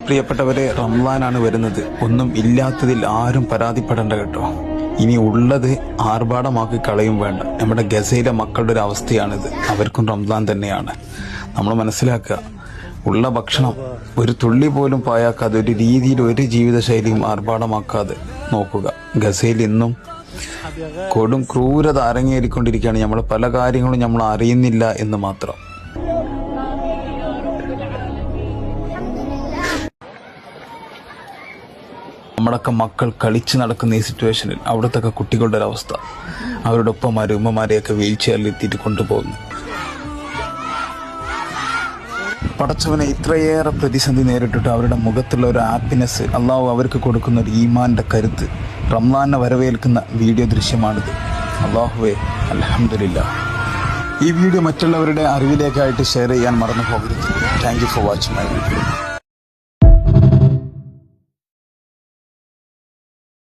പ്രിയപ്പെട്ടവരെ, റംസാനാണ് വരുന്നത്. ഒന്നും ഇല്ലാത്തതിൽ ആരും പരാതിപ്പെടേണ്ട കേട്ടോ. ഇനി ഉള്ളത് ആർഭാടമാക്കി കളയും വേണ്ട. നമ്മുടെ ഗസയിലെ മക്കളുടെ ഒരു അവസ്ഥയാണിത്. അവർക്കും റംസാൻ തന്നെയാണ്. നമ്മൾ മനസ്സിലാക്കുക, ഉള്ള ഭക്ഷണം ഒരു തുള്ളി പോലും പായാക്കാതെ, ഒരു രീതിയിൽ ഒരു ജീവിതശൈലിയും ആർഭാടമാക്കാതെ നോക്കുക. ഗസയിൽ ഇന്നും കൊടും ക്രൂരത അരങ്ങേറിക്കൊണ്ടിരിക്കുകയാണ്. നമ്മൾ പല കാര്യങ്ങളും നമ്മൾ അറിയുന്നില്ല എന്ന് മാത്രം. നമ്മുടെയൊക്കെ മക്കൾ കളിച്ച് നടക്കുന്ന ഈ സിറ്റുവേഷനിൽ അവിടുത്തെ കുട്ടികളുടെ ഒരവസ്ഥ, അവരുടെ ഉപ്പമാരും ഉമ്മമാരെയൊക്കെ വീൽ ചെയറിൽ എത്തിയിട്ട് കൊണ്ടുപോകുന്നു. പടച്ചവനെ, ഇത്രയേറെ പ്രതിസന്ധി നേരിട്ടിട്ട് അവരുടെ മുഖത്തുള്ള ഒരു ഹാപ്പിനെസ്, അള്ളാഹു അവർക്ക് കൊടുക്കുന്ന ഒരു ഈമാൻ്റെ കരുത്ത്, റംസാനെ വരവേൽക്കുന്ന വീഡിയോ ദൃശ്യമാണിത്. അള്ളാഹുവേ, അൽഹംദുലില്ലാഹ്. ഈ വീഡിയോ മറ്റുള്ളവരുടെ അറിവിലേക്കായിട്ട് ഷെയർ ചെയ്യാൻ മറന്നു പോകരുത്. Thank you for watching my video.